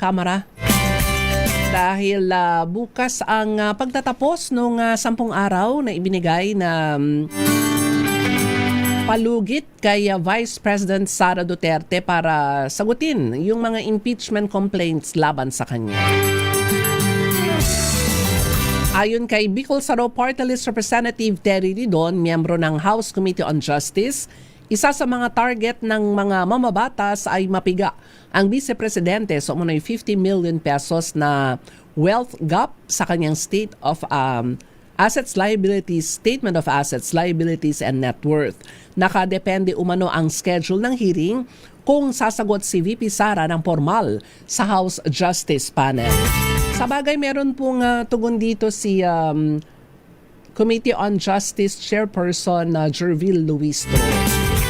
kamera. Dahil bukas ang pagtatapos ng 10 araw na ibinigay na palugit kay Vice President Sara Duterte para sagutin yung mga impeachment complaints laban sa kanya. Ayon kay Bicol Saro Party List Representative Terry Didon, miyembro ng House Committee on Justice, isa sa mga target ng mga mamabatas ay mapiga ang Vice Presidente sa umunoy 50 million pesos na wealth gap sa kanyang State of Assets, Liabilities, Statement of Assets, Liabilities, and Net Worth. Nakadepende umano ang schedule ng hearing kung sasagot si VP Sara ng formal sa House Justice Panel. Sa bagay, meron pong tugon dito si Committee on Justice Chairperson Jervil Luistro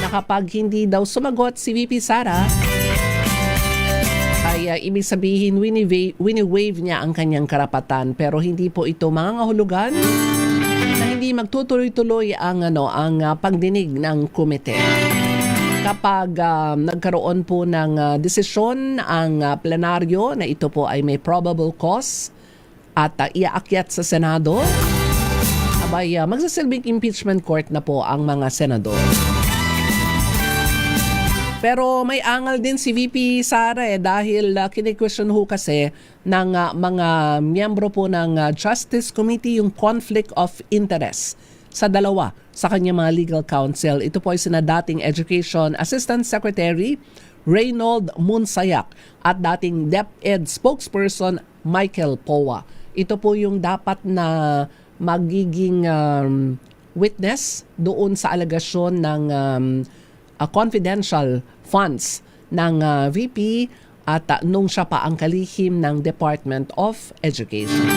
na kapag hindi daw sumagot si VP Sara, ay ibig sabihin wini-waive niya ang kanyang karapatan, pero hindi po ito mangangahulugan na hindi magtutuloy-tuloy ang pagdinig ng komite. Kapag nagkaroon po ng desisyon ang plenaryo na ito po ay may probable cause at iaakyat sa Senado, abay magsasilbing impeachment court na po ang mga senador. Pero may angal din si VP Sara dahil kini-question ho kasi ng mga miyembro po ng Justice Committee yung conflict of interest sa dalawa sa kanyang mga legal counsel. Ito po ay sina dating Education Assistant Secretary Reynold Munsayak at dating DepEd spokesperson Michael Powa. Ito po yung dapat na magiging witness doon sa alegasyon ng confidential funds ng VP at nung siya pa ang kalihim ng Department of Education.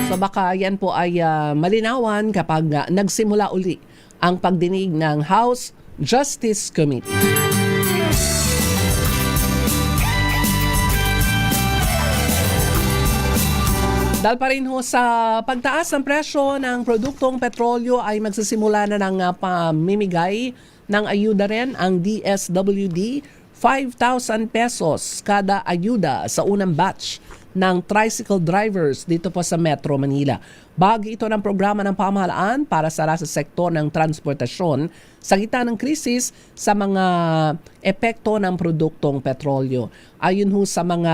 So baka yan po ay malinawan kapag nagsimula uli ang pagdinig ng House Justice Committee. Dahil pa rin ho sa pagtaas ng presyo ng produktong petrolyo ay magsisimula na ng pamimigay ng ayuda rin ang DSWD, 5,000 pesos kada ayuda sa unang batch ng tricycle drivers dito po sa Metro Manila. Bahagi ito ng programa ng pamahalaan para sa sektor ng transportasyon sa gitna ng krisis sa mga epekto ng produktong petrolyo. Ayon ho sa mga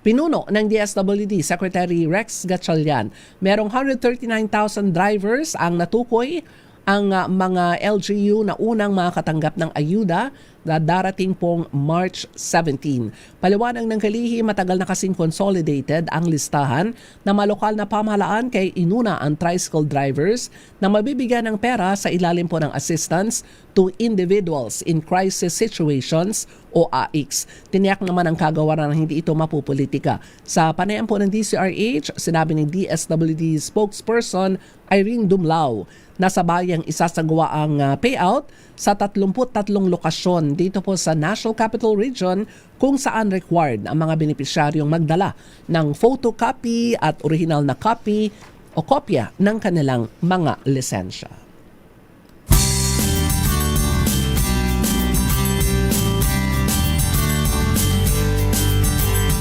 pinuno ng DSWD, Secretary Rex Gatchalian, merong 139,000 drivers ang natukoy ang mga LGU na unang makakatanggap ng ayuda na darating pong March 17. Paliwanag ng kalihim, matagal na kasing consolidated ang listahan na malokal na pamahalaan kay inuna ang tricycle drivers na mabibigyan ng pera sa ilalim po ng Assistance to Individuals in Crisis Situations o AICS. Tiniyak naman ang kagawaran na hindi ito mapupolitika. Sa panayam po ng DCRH, sinabi ni DSWD spokesperson Irene Dumlao na sabayang isasagawa ang payout sa 33 lokasyon dito po sa National Capital Region kung saan required ang mga benepisyaryong magdala ng photocopy at original na copy o kopya ng kanilang mga lisensya.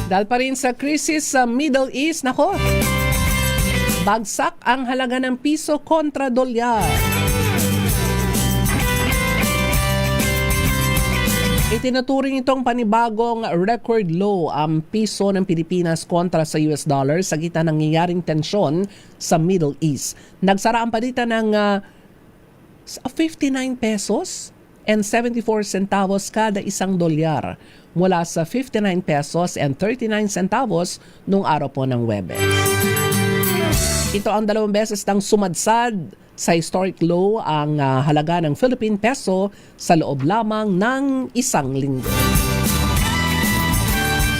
Dahil pa rin sa krisis sa Middle East, nako, bagsak ang halaga ng piso kontra dolyar. Itinuturing itong panibagong record low ang piso ng Pilipinas kontra sa US dollar sa gitna ng nangyayaring tensyon sa Middle East. Nagsara ang palitan ng 59 pesos and 74 centavos kada isang dolyar mula sa 59 pesos and 39 centavos noong araw po ng Huwebes. Ito ang 2 beses nang sumadsad sa historic low ang halaga ng Philippine peso sa loob lamang ng isang linggo.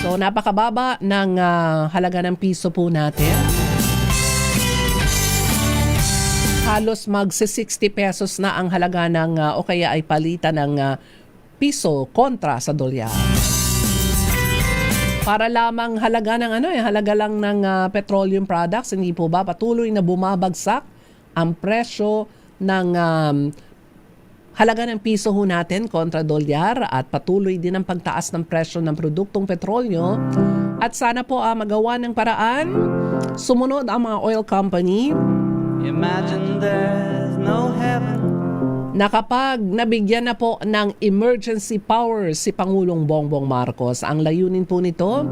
So napakababa ng halaga ng piso po natin. Halos magsi-60 pesos na ang halaga ng o kaya ay palitan ng piso kontra sa dolyar. Para lamang halaga ng halaga lang ng petroleum products, hindi po ba patuloy na bumabagsak ang presyo ng halaga ng piso ho natin kontra dolyar at patuloy din ang pagtaas ng presyo ng produktong petrolyo. At sana po magawa ng paraan, sumunod ang mga oil company. Imagine there's no heaven. Na kapag nabigyan na po ng emergency powers si Pangulong Bongbong Marcos, ang layunin po nito,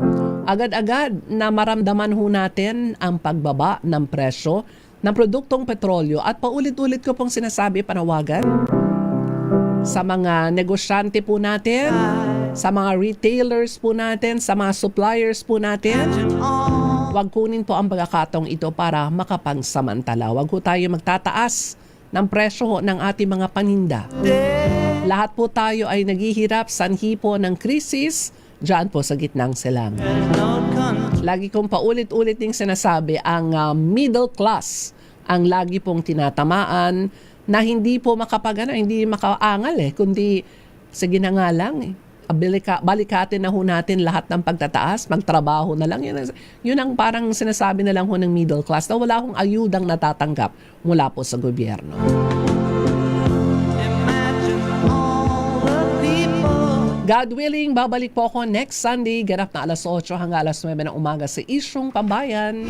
agad-agad na maramdaman ho natin ang pagbaba ng presyo ng produktong petrolyo at paulit-ulit ko pong sinasabi panawagan sa mga negosyante po natin, sa mga retailers po natin, sa mga suppliers po natin. Huwag kunin po ang pagkakataong ito para makapagsamantala. Huwag po tayo magtataas ng presyo ng ating mga paninda. Lahat po tayo ay naghihirap sanhi po ng krisis dyan po sa gitnang silangan. Lagi kong paulit-ulit ding sinasabi, ang middle class ang lagi pong tinatamaan na hindi po hindi makaangal kundi sige na nga lang balikatin na ho natin lahat ng pagtataas, magtrabaho na lang. Yun ang parang sinasabi na lang ho ng middle class na wala akong ayudang natatanggap mula po sa gobyerno. God willing, babalik po ako next Sunday, ganap na alas 8 hanggang alas 9 ng umaga sa Isyong Pambayan.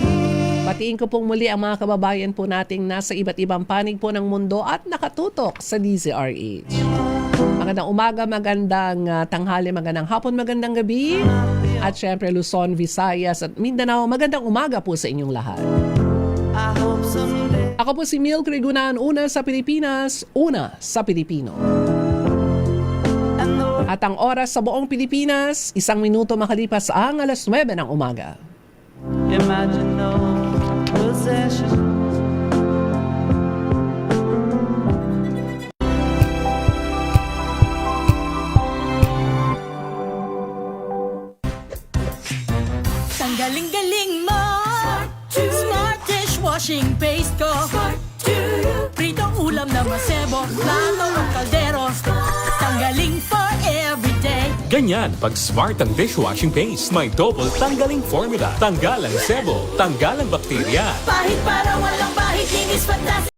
Patiin ko pong muli ang mga kababayan po nating nasa iba't ibang panig po ng mundo at nakatutok sa DZRH. Magandang umaga, magandang tanghali, magandang hapon, magandang gabi. At syempre Luzon, Visayas at Mindanao, magandang umaga po sa inyong lahat. Ako po si Milk Rigunan, una sa Pilipinas, una sa Pilipino. At ang oras sa buong Pilipinas, 1 minuto makalipas ang alas 9 ng umaga. Imagine no possession. Ang galing-galing mo, Smart dishwashing paste ko, pritong ulam na masebo, plato o kaldero, tanggaling for everyday. Ganyan pag Smart ang dishwashing paste. May double tanggaling formula. Tanggal ang sebo, tanggal ang bakterya. Pahit para